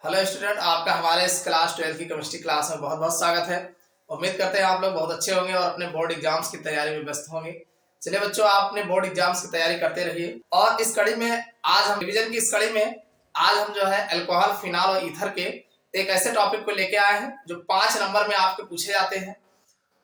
Hello student, आपका हमारे इस क्लास 12 की केमिस्ट्री क्लास में बहुत बहुत स्वागत है। उम्मीद करते हैं आप लोग बहुत अच्छे होंगे और अपने बोर्ड एग्जाम्स की तैयारी में व्यस्त होंगे। चलिए बच्चों, आप अपने बोर्ड एग्जाम्स की तैयारी करते रहिए। और इस कड़ी में आज हम रिवीजन की इस कड़ी में आज हम जो है अल्कोहल, फिनाल और ईथर के एक ऐसे टॉपिक को लेके आए हैं जो 5 नंबर में आपके पूछे जाते हैं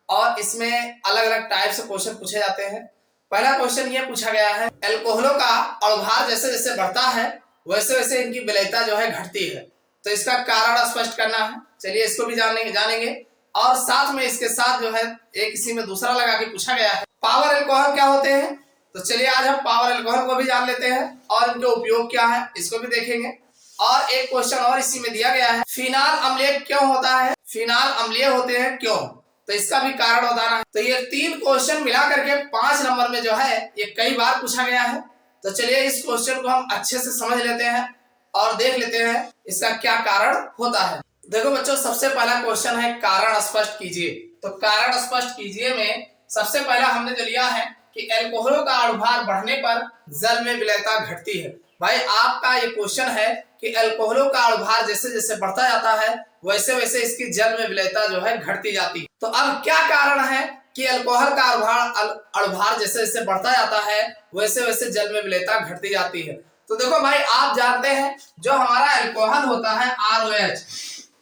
और इसमें अलग अलग टाइप से क्वेश्चन पूछे जाते हैं। पहला क्वेश्चन ये पूछा गया है, अल्कोहलों का अणुभार जैसे जैसे बढ़ता है वैसे वैसे इनकी विलेयता जो है घटती है, तो इसका कारण स्पष्ट करना है। चलिए इसको भी जानेंगे और साथ में इसके साथ जो है एक इसी में दूसरा लगा के पूछा गया है, पावर अल्कोहल क्या होते हैं। तो चलिए आज हम पावर अल्कोहल को भी जान लेते हैं और इनके उपयोग क्या है इसको भी देखेंगे। और एक क्वेश्चन और इसी में दिया गया है, फिनाल अम्लीय क्यों होता है, फिनाल अम्लीय होते हैं क्यों, तो इसका भी कारण बताना है। तो ये 3 क्वेश्चन मिला करके 5 नंबर में जो है ये कई बार पूछा गया है। तो चलिए इस क्वेश्चन को हम अच्छे से समझ लेते हैं और देख लेते हैं इसका क्या कारण होता है। देखो बच्चों, सबसे पहला क्वेश्चन है कारण स्पष्ट कीजिए। तो कारण स्पष्ट कीजिए में सबसे पहला हमने जो लिया है कि अल्कोहलों का अणुभार बढ़ने पर जल में विलेयता घटती है। भाई आपका ये क्वेश्चन है कि अल्कोहलों का अणुभार जैसे जैसे बढ़ता जाता है वैसे वैसे इसकी जल में विलेयता जो है घटती जाती है। तो अब क्या कारण है कि अल्कोहल का अणुभार जैसे जैसे बढ़ता जाता है वैसे वैसे जल में विलेयता घटती जाती है। तो देखो भाई, आप जानते हैं जो हमारा अल्कोहल होता है ROH,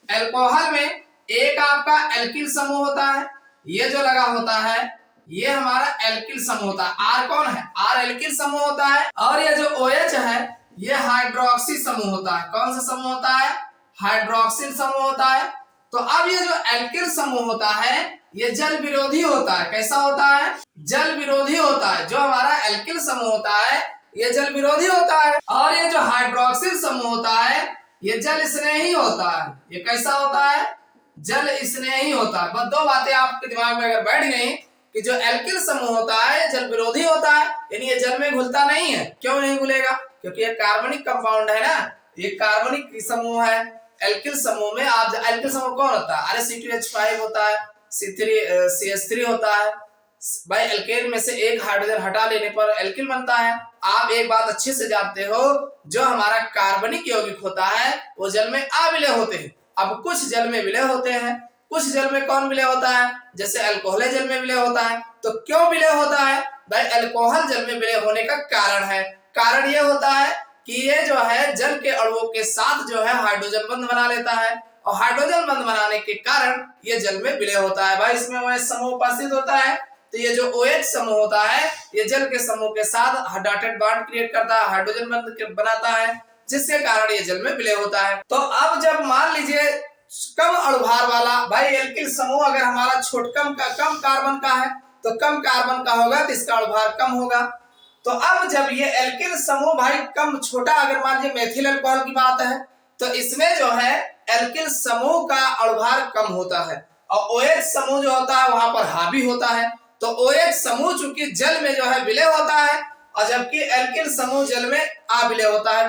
अल्कोहल में एक आपका एल्किल समूह होता है, ये जो लगा होता है ये हमारा एल्किल समूह होता है। R कौन है? R एल्किल समूह होता है। और ये जो OH है ये हाइड्रोक्सी समूह होता है। कौन सा समूह होता है? हाइड्रोक्सिल समूह होता है। तो अब ये जो एल्किल समूह होता है ये जल विरोधी होता है। कैसा होता है? जल विरोधी होता है। जो हमारा एल्किल समूह होता है ये जल विरोधी होता है। और ये जो हाइड्रोक्सिल समूह होता है ये जल स्नेही होता है। ये कैसा होता है? जल स्नेही होता है। बस 2 बातें आपके दिमाग में अगर बैठ गई कि जो एल्किल समूह होता है जल विरोधी होता है, यानी ये जल में घुलता नहीं है। क्यों नहीं घुलेगा? क्योंकि ये कार्बनिक कंपाउंड है ना, ये कार्बनिक समूह है। एल्किल समूह में आप एल्किल समूह कौन होता है? अरे C2H5 होता है, CH3 होता है। भाई एल्केन में से एक हाइड्रोजन हटा लेने पर एल्किल बनता है। आप एक बात अच्छे से जानते हो, जो हमारा कार्बनिक यौगिक होता है वो जल में अविलय होते हैं। अब कुछ जल में विलय होते हैं, कुछ जल में कौन विलय होता है? जैसे अल्कोहल जल में विलय होता है। तो क्यों विलय होता है? भाई अल्कोहल जल में विलय होने का कारण है, कारण ये होता है कि ये जो है जल के अणुओं के साथ जो है हाइड्रोजन बंध बना लेता है और हाइड्रोजन बंध बनाने के कारण ये जल में विलय होता है। भाई इसमें OH समूह उपस्थित होता है। तो ये जो OH समूह होता है ये जल के समूह के साथ डॉटेड बॉन्ड क्रिएट करता है, हाइड्रोजन बंध बनाता है, जिसके कारण ये जल में विलय होता है। तो अब जब मान लीजिए कम अणुभार वाला, भाई एल्किल समूह अगर हमारा कम कार्बन का है तो कम कार्बन का होगा तो इसका अणुभार कम होगा। तो अब जब ये एल्किल समूह भाई कम छोटा, अगर मान लीजिए मेथिल अल्कोहल की बात है तो इसमें जो है एल्किल समूह का अणुभार कम होता है और OH समूह जो होता है वहां पर हावी होता है। तो OH समूह चूंकि जल में जो है विलय होता है और जबकि एल्किल समूह जल में अविलय होता है,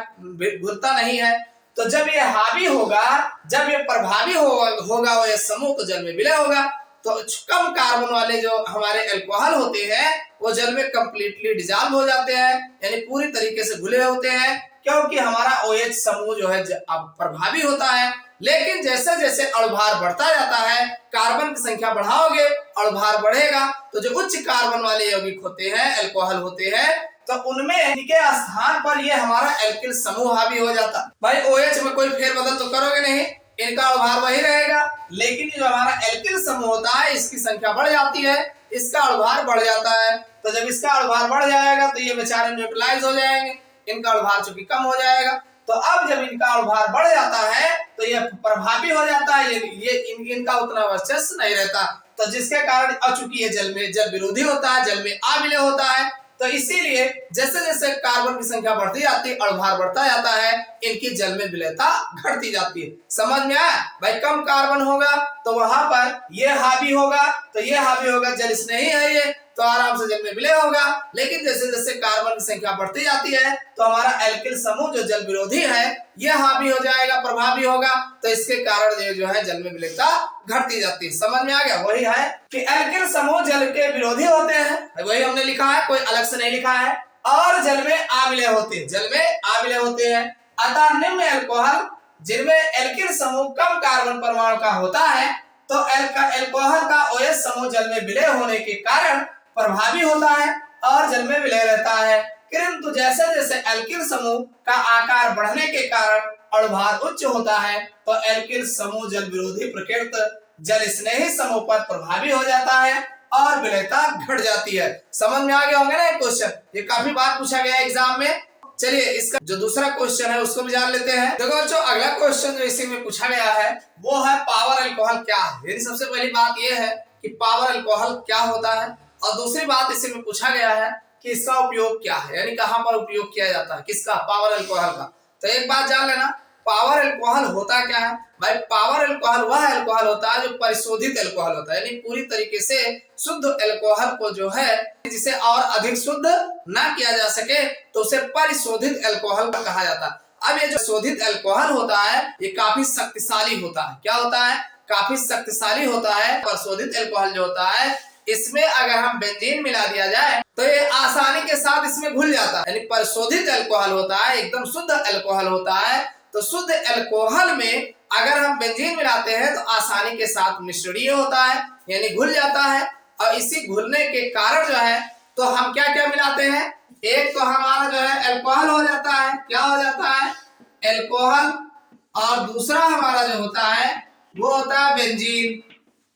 घुलता नहीं है। तो जब ये हावी होगा, जब ये प्रभावी होगा OH समूह तो जल में विलय होगा। तो कम कार्बन वाले जो हमारे अल्कोहल होते हैं वो जल में कंप्लीटली डिजॉल्व हो जाते हैं, यानी पूरी तरीके से घुले होते हैं, क्योंकि हमारा OH समूह जो है अब प्रभावी होता है। लेकिन जैसे जैसे अणुभार बढ़ता जाता है, कार्बन की संख्या बढ़ाओगे अणुभार बढ़ेगा, तो जो उच्च कार्बन वाले यौगिक होते हैं, अल्कोहल होते हैं, तो उनमें इनके स्थान पर ये हमारा एल्किल समूह हावी हो जाता। भाई OH में कोई फेरबदल तो करोगे नहीं, इनका अणुभार वही रहेगा, लेकिन जो हमारा एल्किल समूह होता है इसकी संख्या बढ़ जाती है, इसका अणुभार बढ़ जाता है। तो जब इसका अणुभार बढ़ जाएगा तो ये बेचारे न्यूट्रलाइज हो जाएंगे, इनका अणुभार चूंकि कम हो जाएगा। तो अब जब इनका अणुभार बढ़ जाता है तो ये प्रभावी हो जाता है, ये इनका उतना वर्चस्व नहीं रहता। तो जिसके कारण चूंकि ये जल विरोधी होता है, जल में अविलय होता है, तो इसीलिए जैसे जैसे कार्बन की संख्या बढ़ती जाती है, अणुभार बढ़ता जाता है, इनकी जल में विलयता घटती जाती है। समझ में आया? भाई कम कार्बन होगा तो वहां पर ये हावी होगा, तो ये हावी होगा, जल स्नेही है ये, तो आराम से जल में विलय होगा। लेकिन जैसे जैसे कार्बन की संख्या बढ़ती जाती है तो हमारा एल्किल समूह जो जल विरोधी है ये हावी हो जाएगा, प्रभावी होगा, तो इसके कारण ये जो है जल में विलयता घटती जाती है। समझ में आ गया? वही है कि एल्किल समूह जल के विरोधी होते हैं, वही हमने लिखा है, कोई अलग से नहीं लिखा है, और जल में अविलय होते हैं, जल में अविलय होते हैं। अतः निम्न अल्कोहल जिनमें एल्किल समूह कम कार्बन परमाणु का होता है, तो एल्कोहल का OH समूह जल में विलय होने के कारण प्रभावी होता है और जल में विलय रहता है। किंतु जैसे जैसे एल्किल समूह का आकार बढ़ने के कारण अणुभार उच्च होता है, तो एल्किल समूह जल विरोधी प्रकृति जल स्नेही समूह पर प्रभावी हो जाता है और विलयता घट जाती है। समझ में आ गया होंगे ना ये क्वेश्चन, ये काफी बार पूछा गया एग्जाम में। चलिए इसका जो दूसरा क्वेश्चन है उसको भी जान लेते हैं। देखो जो अगला क्वेश्चन जो इसी में पूछा गया है वो है पावर अल्कोहल क्या है। यानी सबसे पहली बात ये है कि पावर अल्कोहल क्या होता है, और दूसरी बात इसी में पूछा गया है कि इसका उपयोग क्या है, यानी कहाँ पर उपयोग किया जाता है, किसका, पावर अल्कोहल का। तो एक बात जान लेना, पावर अल्कोहल होता क्या है भाई। पावर अल्कोहल वह अल्कोहल होता है जो परिशोधित अल्कोहल होता है, यानी पूरी तरीके से शुद्ध अल्कोहल को जो है जिसे और अधिक शुद्ध ना किया जा सके तो उसे परिशोधित अल्कोहल कहा जाता है। अब ये जो शोधित अल्कोहल होता है ये काफी शक्तिशाली होता है। क्या होता है, काफी शक्तिशाली होता है। परिशोधित अल्कोहल जो होता है इसमें अगर हम बेंजीन मिला दिया जाए तो ये आसानी के साथ इसमें घुल जाता है। यानी परिशोधित अल्कोहल होता है, एकदम शुद्ध अल्कोहल होता है। तो शुद्ध अल्कोहल में अगर हम बेंजीन मिलाते हैं तो आसानी के साथ मिश्रणीय होता है, यानी घुल जाता है। और इसी घुलने के कारण जो है तो हम क्या क्या मिलाते हैं, एक तो हमारा जो है अल्कोहल हो जाता है, क्या हो जाता है, अल्कोहल। और दूसरा हमारा जो होता है वो होता है बेंजीन।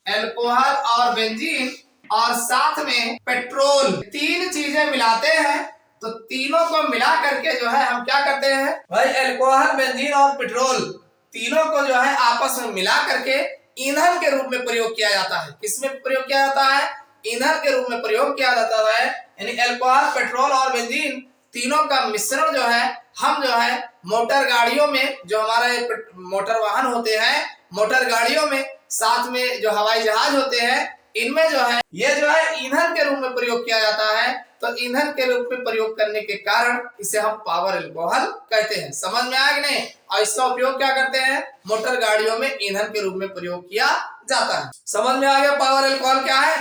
अल्कोहल और बेंजीन और साथ में पेट्रोल, तीन चीजें मिलाते हैं। तो तीनों को मिला करके जो है हम क्या करते हैं भाई, अल्कोहल, बेंजीन और पेट्रोल तीनों को जो है आपस में मिला करके ईंधन के रूप में प्रयोग किया जाता है। किसमें प्रयोग किया जाता है, ईंधन के रूप में प्रयोग किया जाता है। यानी अल्कोहल, पेट्रोल और बेंजीन तीनों का मिश्रण जो है हम जो है मोटर गाड़ियों में, जो हमारे मोटर वाहन होते हैं, मोटर गाड़ियों में, साथ में जो हवाई जहाज होते हैं, इनमें जो है ये जो है ईंधन के रूप में प्रयोग किया जाता है। तो ईंधन के रूप में प्रयोग करने के कारण इसे हम पावर अल्कोहल कहते हैं। समझ में आया कि नहीं। और इसका उपयोग क्या करते हैं, मोटर गाड़ियों में ईंधन के रूप में प्रयोग किया जाता है। समझ में आ गया पावर अल्कोहल क्या है।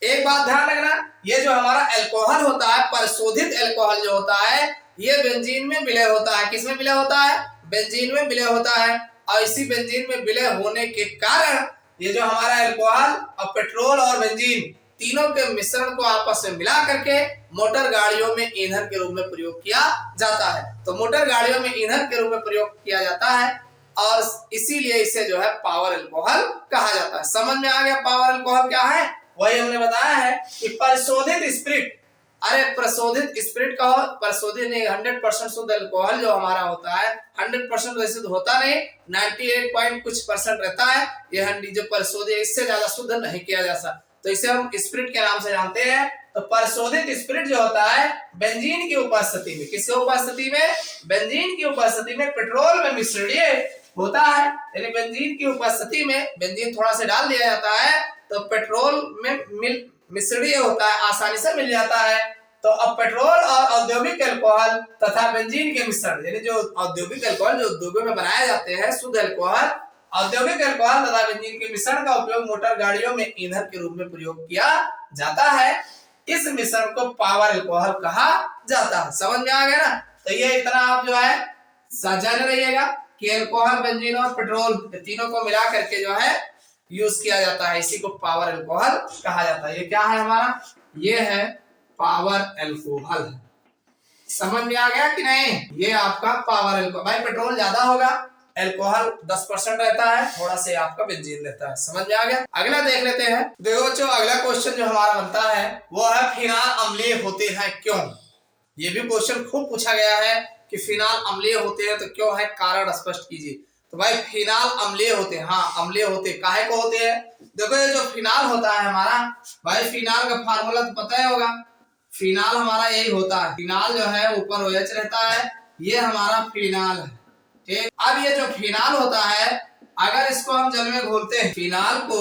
एक बात ध्यान रखना, ये जो हमारा अल्कोहल होता है, परिशोधित अल्कोहल जो होता है, ये बेंजीन में विलय होता है। किसमें विलय होता है, बेंजीन में विलय होता है। और इसी बेंजीन में विलय होने के कारण ये जो हमारा अल्कोहल और पेट्रोल और बेंजीन तीनों के मिश्रण को आपस में मिला करके मोटर गाड़ियों में ईंधन के रूप में प्रयोग किया जाता है। तो मोटर गाड़ियों में ईंधन के रूप में प्रयोग किया जाता है और इसीलिए इसे जो है पावर अल्कोहल कहा जाता है। समझ में आ गया पावर अल्कोहल क्या है। वही हमने बताया है कि परिशोधित स्पिरिट, अरे प्रशोधित स्पिरिट का हो, परिशोधित नहीं, 100% शुद्ध अल्कोहल जो हमारा होता है 100% वैसे तो होता नहीं, 98 पॉइंट कुछ परसेंट रहता है। यह जो परिशोधित, इससे ज्यादा शुद्ध नहीं किया जा सकता, तो इसे हम स्पिरिट के नाम से जानते हैं। तो परिशोधित स्पिरिट जो होता है बेंजीन की उपस्थिति में, किसकी उपस्थिति में, बेंजीन की उपस्थिति में पेट्रोल में मिश्रणीय होता है। यानी बेंजीन की उपस्थिति में बेंजीन थोड़ा सा डाल दिया जाता है तो पेट्रोल में मिश्रणीय होता है, आसानी से मिल जाता है। तो अब पेट्रोल और औद्योगिक अल्कोहल तथा बेंजीन के मिश्रण, यानी जो औद्योगिक अल्कोहल जो उद्योगों में बनाए जाते हैं शुद्ध अल्कोहल, औद्योगिक अल्कोहल तथा बेंजीन के मिश्रण का उपयोग मोटर गाड़ियों में ईंधन के रूप में प्रयोग किया जाता है। इस मिश्रण को पावर अल्कोहल कहा जाता है। समझ में आ गया ना। तो ये इतना आप जो है जान रहिएगा कि अल्कोहल, बेंजीन और पेट्रोल तीनों को मिला करके जो है यूज किया जाता है, इसी को पावर अल्कोहल कहा जाता है। ये क्या है हमारा, ये है पावर अल्कोहल। समझ में आ गया कि नहीं। ये आपका पावर अल्कोहल, भाई पेट्रोल ज्यादा होगा, अल्कोहल 10% रहता है, थोड़ा सा आपका बेंजीन रहता है। समझ में आ गया। अगला देख लेते हैं। देखो बच्चों अगला क्वेश्चन जो हमारा बनता है वो है फिनाल अम्लीय होते हैं क्यों। ये भी क्वेश्चन खूब पूछा गया है कि फिनाल अम्लीय होते हैं तो क्यों है, कारण स्पष्ट कीजिए। तो भाई फिनाल अम्लीय होते हैं, हाँ अम्लीय होते, काहे को होते हैं। देखो ये जो फिनाल होता है हमारा, भाई फिनाल का फार्मूला तो पता ही होगा, फिनाल हमारा यही होता है। फिनाल जो है ऊपर OH रहता है, ये हमारा फिनाल है, ठीक। अब ये जो फिनाल होता है अगर इसको हम जल में घोलते हैं, फिनाल को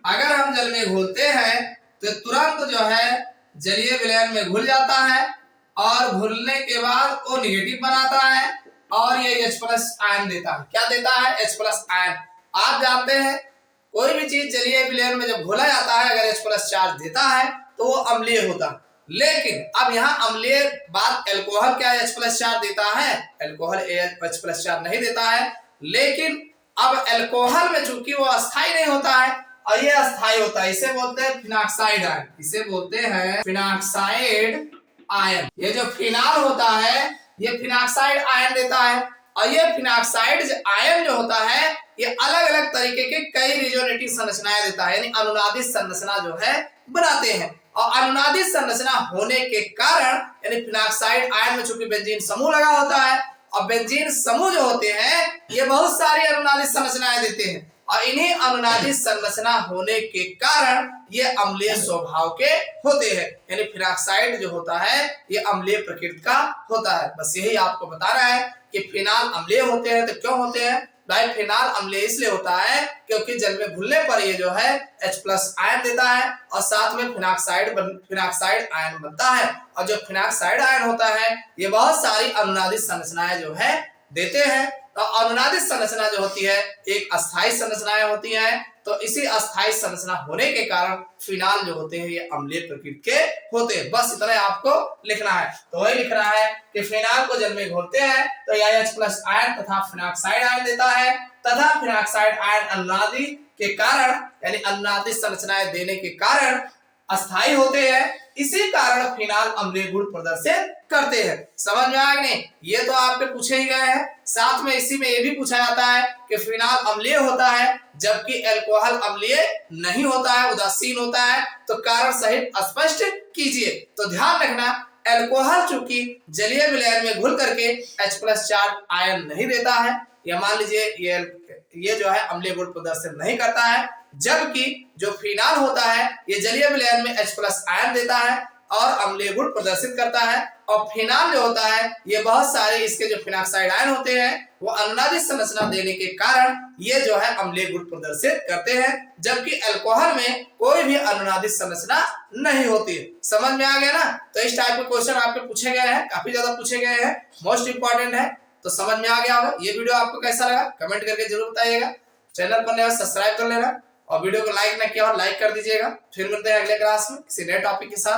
अगर हम जल में घोलते हैं तो तुरंत जो है जलीय विलयन में घुल जाता है और घुलने के बाद वो नेगेटिव बनाता है और ये H+ आयन देता है। क्या देता है, H+ आयन। आप जानते हैं कोई भी चीज जलीय विलयन में जब घोला जाता है अगर H+ चार्ज देता है तो वो अम्लीय होता है। लेकिन अब यहाँ अम्लीय बात, अल्कोहल क्या H+ चार्ज देता है, अल्कोहल H+ चार्ज नहीं देता है। लेकिन अब अल्कोहल में चूंकि वो अस्थाई नहीं होता है और ये अस्थाई होता है, इसे बोलते हैं फिनाक्साइड आयन। इसे बोलते हैं फिनाक्साइड आयन। ये जो फिनाल होता है ये फिनाक्साइड आयन देता है और ये फिनाक्साइड आयन जो होता है ये अलग अलग तरीके के कई रिजोनेटिव संरचनाएं देता है, यानी अनुनादित संरचना जो है बनाते हैं। और अनुनादित संरचना होने के कारण यानी फिनाक्साइड आयन में चूंकि बेंजीन समूह लगा होता है और बेंजीन समूह जो होते हैं ये बहुत सारी अनुनादित संरचनाएं देते हैं और इन्हीं अनुनादित संरचना होने के कारण ये अम्लीय स्वभाव के होते हैं, यानी फिनाक्साइड जो होता है ये अम्लीय प्रकृति का होता है। बस यही आपको बता रहा है कि फिनाल अम्लीय होते हैं। तो क्यों होते हैं भाई? फिनाल अम्लीय इसलिए होता है क्योंकि जल में घुलने पर ये जो है H+ आयन देता है और साथ में फिनाक्साइड आयन बनता है। और जो फिनाक्साइड आयन होता है ये बहुत सारी अनुनादित संरचनाएं जो है देते हैं। तो अनुनादित संरचना जो होती है एक अस्थायी संरचनाएं होती हैं, तो इसी अस्थायी संरचना होने के कारण फिनाल जो होते हैं ये अम्लीय प्रकृति के होते हैं। बस इतना आपको लिखना है। तो वही लिख रहा है कि फिनाल को जल में घोलते हैं तो यह H+ आयन तथा फिनाक्साइड आयन देता है तथा फिनाक्साइड आयन अनुनादी के कारण यानी अनुनादित संरचनाएं देने के कारण अस्थायी होते हैं। इसी कारण फिनाल अम्लीय गुण प्रदर्शित करते हैं। समझ में आया कि नहीं? ये तो आपके पूछे ही गए हैं। साथ में इसी में ये भी पूछा जाता है कि फिनाल अम्लीय होता है जबकि अल्कोहल अम्लीय नहीं होता है, उदासीन होता है। तो कारण सहित स्पष्ट कीजिए। तो ध्यान रखना अल्कोहल चूंकि जलीय विलयन में घुल करके H+ चार्ज आयन नहीं देता है या मान लीजिए ये जो है अम्लीय गुण प्रदर्शन नहीं करता है, जबकि जो फिनाल होता है ये जलीय विलयन में H+ आयन देता है और अम्लीय गुण प्रदर्शित करता है। और फिनाल जो होता है ये बहुत सारे इसके जो फिनाक्साइड आयन होते हैं वो अनुनादित संरचना देने के कारण ये जो है अम्लीय गुण प्रदर्शित करते हैं, जबकि अल्कोहल में कोई भी अनुनादित संरचना नहीं होती है। समझ में आ गया ना? तो इस टाइप के क्वेश्चन आपके पूछे गए हैं, काफी ज्यादा पूछे गए हैं, मोस्ट इंपॉर्टेंट है। तो समझ में आ गया होगा। ये वीडियो आपको कैसा लगा कमेंट करके जरूर बताइएगा। चैनल पर नया सब्सक्राइब कर लेना और वीडियो को लाइक ना किया और लाइक कर दीजिएगा। फिर मिलते हैं अगले क्लास में किसी नए टॉपिक के साथ।